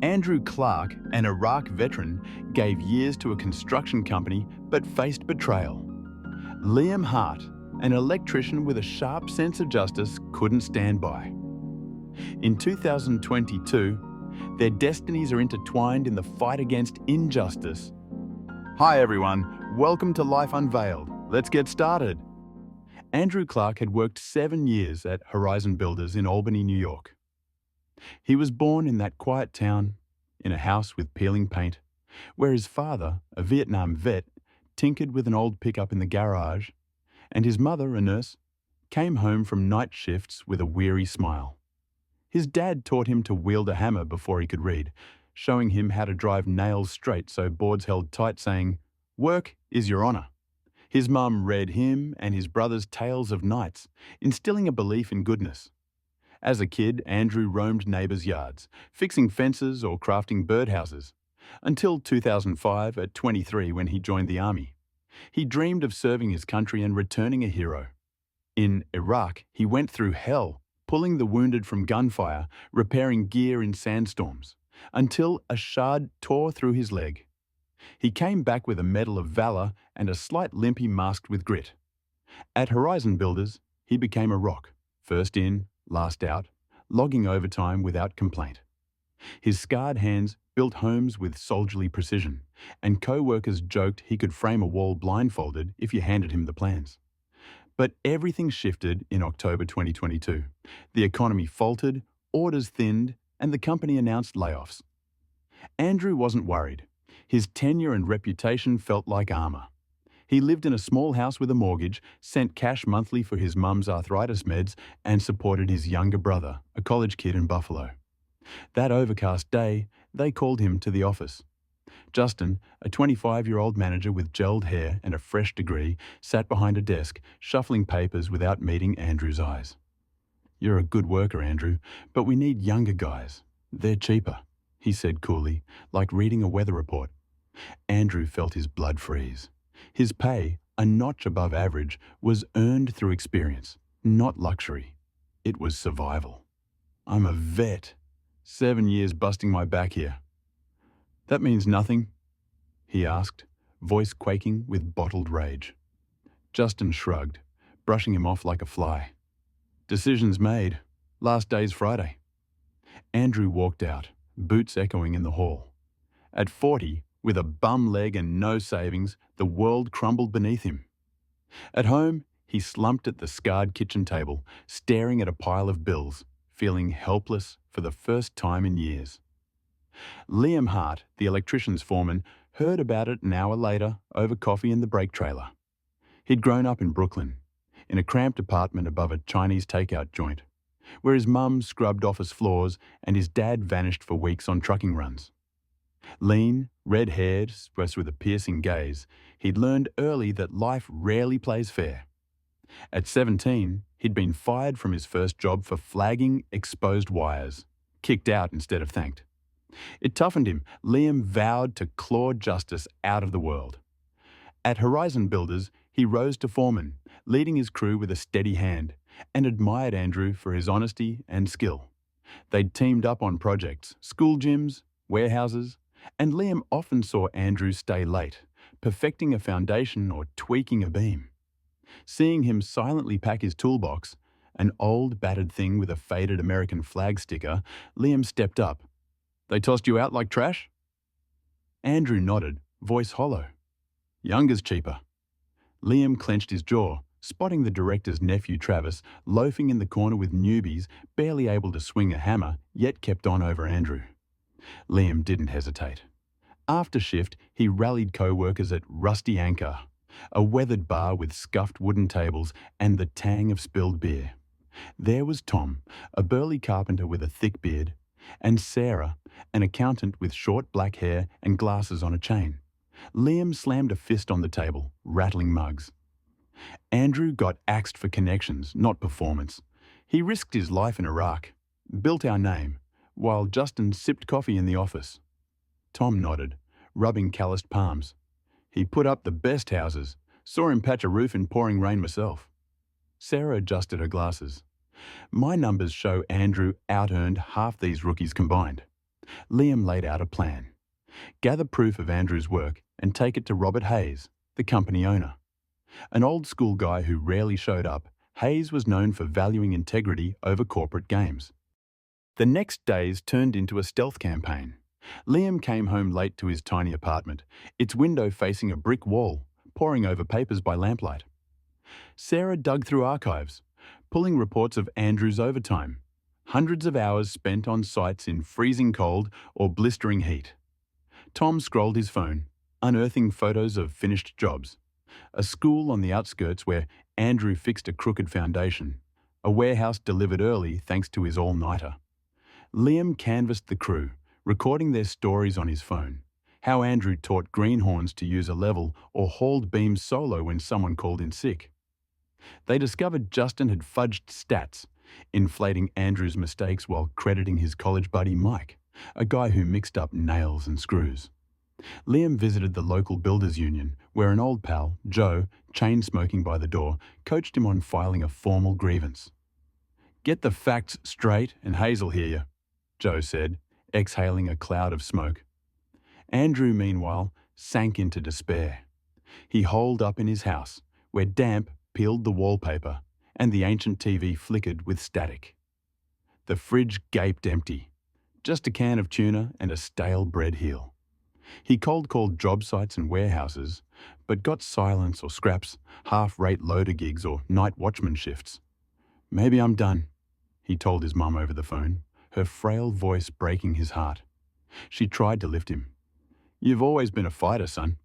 Andrew Clark, an Iraq veteran, gave years to a construction company but faced betrayal. Liam Hart, an electrician with a sharp sense of justice, couldn't stand by. In 2022, their destinies are intertwined in the fight against injustice. Hi everyone, welcome to Life Unveiled. Let's get started. Andrew Clark had worked 7 years at Horizon Builders in Albany, New York. He was born in that quiet town, in a house with peeling paint, where his father, a Vietnam vet, tinkered with an old pickup in the garage, and his mother, a nurse, came home from night shifts with a weary smile. His dad taught him to wield a hammer before he could read, showing him how to drive nails straight so boards held tight, saying, "Work is your honor." His mum read him and his brothers tales of knights, instilling a belief in goodness. As a kid, Andrew roamed neighbours' yards, fixing fences or crafting birdhouses, until 2005 at 23 when he joined the army. He dreamed of serving his country and returning a hero. In Iraq, he went through hell, pulling the wounded from gunfire, repairing gear in sandstorms, until a shard tore through his leg. He came back with a Medal of Valor and a slight limp he masked with grit. At Horizon Builders, he became a rock, first in, last out, logging overtime without complaint. His scarred hands built homes with soldierly precision, and co-workers joked he could frame a wall blindfolded if you handed him the plans. But everything shifted in October 2022. The economy faltered, orders thinned, and the company announced layoffs. Andrew wasn't worried. His tenure and reputation felt like armor. He lived in a small house with a mortgage, sent cash monthly for his mum's arthritis meds, and supported his younger brother, a college kid in Buffalo. That overcast day, they called him to the office. Justin, a 25-year-old manager with gelled hair and a fresh degree, sat behind a desk, shuffling papers without meeting Andrew's eyes. "You're a good worker, Andrew, but we need younger guys. They're cheaper," he said coolly, like reading a weather report. Andrew felt his blood freeze. His pay, a notch above average, was earned through experience, not luxury. It was survival. "I'm a vet. 7 years busting my back here." "That means nothing?" he asked, voice quaking with bottled rage. Justin shrugged, brushing him off like a fly. "Decisions made. Last day's Friday." Andrew walked out, boots echoing in the hall. At 40, with a bum leg and no savings, the world crumbled beneath him. At home, he slumped at the scarred kitchen table, staring at a pile of bills, feeling helpless for the first time in years. Liam Hart, the electrician's foreman, heard about it an hour later over coffee in the brake trailer. He'd grown up in Brooklyn, in a cramped apartment above a Chinese takeout joint, where his mum scrubbed office floors and his dad vanished for weeks on trucking runs. Lean, red-haired, expressed with a piercing gaze, he'd learned early that life rarely plays fair. At 17, he'd been fired from his first job for flagging exposed wires, kicked out instead of thanked. It toughened him. Liam vowed to claw justice out of the world. At Horizon Builders, he rose to foreman, leading his crew with a steady hand, and admired Andrew for his honesty and skill. They'd teamed up on projects, school gyms, warehouses, and Liam often saw Andrew stay late, perfecting a foundation or tweaking a beam. Seeing him silently pack his toolbox, an old battered thing with a faded American flag sticker, Liam stepped up. "They tossed you out like trash?" Andrew nodded, voice hollow. "Younger's cheaper." Liam clenched his jaw, spotting the director's nephew Travis loafing in the corner with newbies, barely able to swing a hammer, yet kept on over Andrew. Liam didn't hesitate. After shift, he rallied co-workers at Rusty Anchor, a weathered bar with scuffed wooden tables and the tang of spilled beer. There was Tom, a burly carpenter with a thick beard, and Sarah, an accountant with short black hair and glasses on a chain. Liam slammed a fist on the table, rattling mugs. Andrew got axed for connections, not performance. He risked his life in Iraq, built our name, while Justin sipped coffee in the office. Tom nodded, rubbing calloused palms. "He put up the best houses. Saw him patch a roof in pouring rain myself." Sarah adjusted her glasses. "My numbers show Andrew out-earned half these rookies combined." Liam laid out a plan. Gather proof of Andrew's work and take it to Robert Hayes, the company owner. An old-school guy who rarely showed up, Hayes was known for valuing integrity over corporate games. The next days turned into a stealth campaign. Liam came home late to his tiny apartment, its window facing a brick wall, poring over papers by lamplight. Sarah dug through archives, pulling reports of Andrew's overtime, hundreds of hours spent on sites in freezing cold or blistering heat. Tom scrolled his phone, unearthing photos of finished jobs. A school on the outskirts where Andrew fixed a crooked foundation, a warehouse delivered early thanks to his all-nighter. Liam canvassed the crew, recording their stories on his phone. How Andrew taught greenhorns to use a level or hauled beams solo when someone called in sick. They discovered Justin had fudged stats, inflating Andrew's mistakes while crediting his college buddy Mike, a guy who mixed up nails and screws. Liam visited the local builders union, where an old pal, Joe, chain-smoking by the door, coached him on filing a formal grievance. "Get the facts straight and Hazel'll hear you," Joe said, exhaling a cloud of smoke. Andrew, meanwhile, sank into despair. He holed up in his house, where damp peeled the wallpaper and the ancient TV flickered with static. The fridge gaped empty, just a can of tuna and a stale bread heel. He cold-called job sites and warehouses, but got silence or scraps, half-rate loader gigs or night watchman shifts. "Maybe I'm done," he told his mum over the phone, her frail voice breaking his heart. She tried to lift him. "You've always been a fighter, son."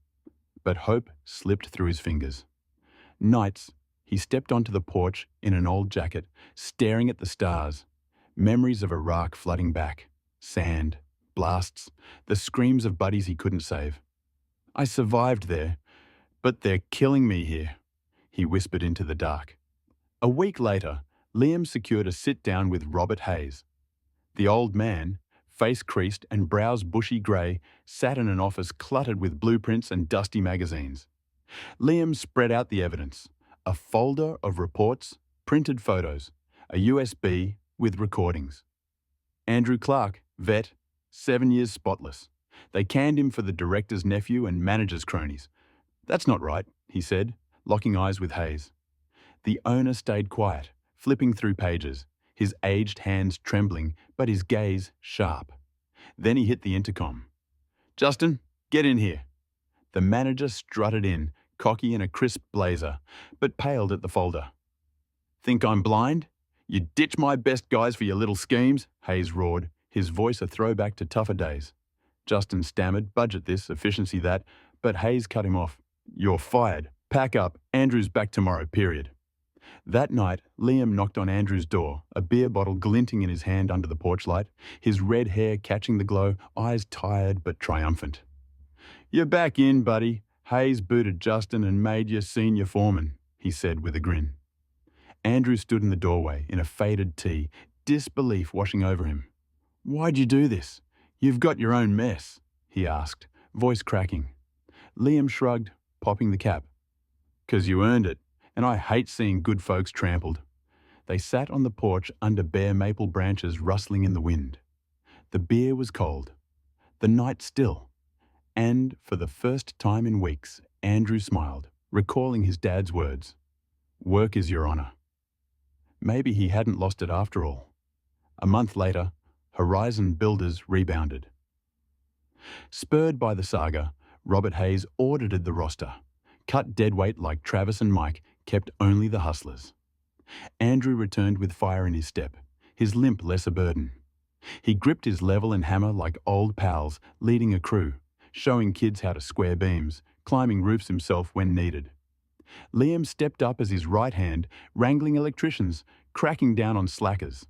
But hope slipped through his fingers. Nights, he stepped onto the porch in an old jacket, staring at the stars, memories of Iraq flooding back, sand, blasts, the screams of buddies he couldn't save. "I survived there, but they're killing me here," he whispered into the dark. A week later, Liam secured a sit-down with Robert Hayes. The old man, face creased and brows bushy grey, sat in an office cluttered with blueprints and dusty magazines. Liam spread out the evidence, a folder of reports, printed photos, a USB with recordings. Andrew Clark, vet, 7 years spotless. They canned him for the director's nephew and manager's cronies. "That's not right," he said, locking eyes with Hayes. The owner stayed quiet, flipping through pages, his aged hands trembling, but his gaze sharp. Then he hit the intercom. "Justin, get in here." The manager strutted in, cocky in a crisp blazer, but paled at the folder. "Think I'm blind? You ditch my best guys for your little schemes?" Hayes roared, his voice a throwback to tougher days. Justin stammered, budget this, efficiency that, but Hayes cut him off. "You're fired. Pack up. Andrew's back tomorrow, period." That night, Liam knocked on Andrew's door, a beer bottle glinting in his hand under the porch light, his red hair catching the glow, eyes tired but triumphant. "You're back in, buddy. Hayes booted Justin and made you senior foreman," he said with a grin. Andrew stood in the doorway in a faded tee, disbelief washing over him. "Why'd you do this? You've got your own mess," he asked, voice cracking. Liam shrugged, popping the cap. "'Cause you earned it, and I hate seeing good folks trampled." They sat on the porch under bare maple branches rustling in the wind. The beer was cold, the night still, and for the first time in weeks, Andrew smiled, recalling his dad's words. "Work is your honour." Maybe he hadn't lost it after all. A month later, Horizon Builders rebounded. Spurred by the saga, Robert Hayes audited the roster. Cut deadweight like Travis and Mike, kept only the hustlers. Andrew returned with fire in his step, his limp less a burden. He gripped his level and hammer like old pals, leading a crew, showing kids how to square beams, climbing roofs himself when needed. Liam stepped up as his right hand, wrangling electricians, cracking down on slackers.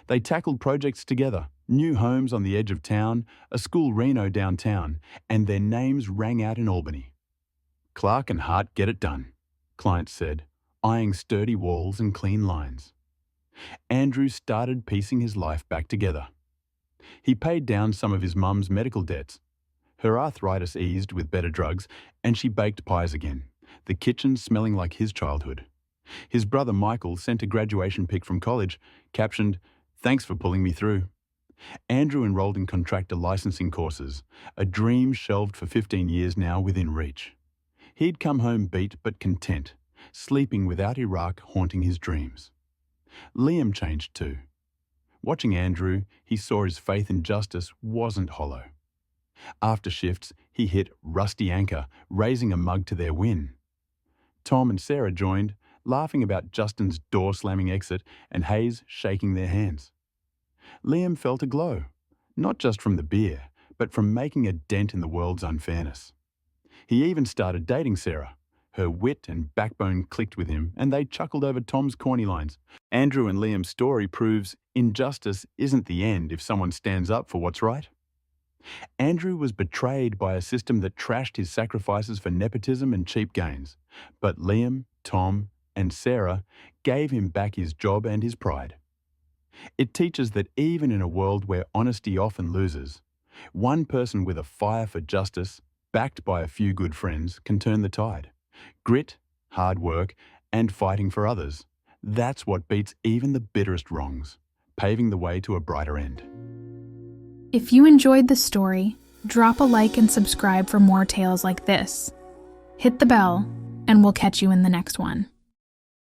They tackled projects together, new homes on the edge of town, a school reno downtown, and their names rang out in Albany. "Clark and Hart get it done," clients said, eyeing sturdy walls and clean lines. Andrew started piecing his life back together. He paid down some of his mum's medical debts. Her arthritis eased with better drugs, and she baked pies again, the kitchen smelling like his childhood. His brother Michael sent a graduation pic from college, captioned, "Thanks for pulling me through." Andrew enrolled in contractor licensing courses, a dream shelved for 15 years now within reach. He'd come home beat but content, sleeping without Iraq haunting his dreams. Liam changed too. Watching Andrew, he saw his faith in justice wasn't hollow. After shifts, he hit rusty anchor, raising a mug to their win. Tom and Sarah joined, laughing about Justin's door-slamming exit and Hayes shaking their hands. Liam felt a glow, not just from the beer, but from making a dent in the world's unfairness. He even started dating Sarah. Her wit and backbone clicked with him, and they chuckled over Tom's corny lines. Andrew and Liam's story proves injustice isn't the end if someone stands up for what's right. Andrew was betrayed by a system that trashed his sacrifices for nepotism and cheap gains, but Liam, Tom, and Sarah gave him back his job and his pride. It teaches that even in a world where honesty often loses, one person with a fire for justice, backed by a few good friends, can turn the tide. Grit, hard work, and fighting for others. That's what beats even the bitterest wrongs, paving the way to a brighter end. If you enjoyed this story, drop a like and subscribe for more tales like this. Hit the bell, and we'll catch you in the next one.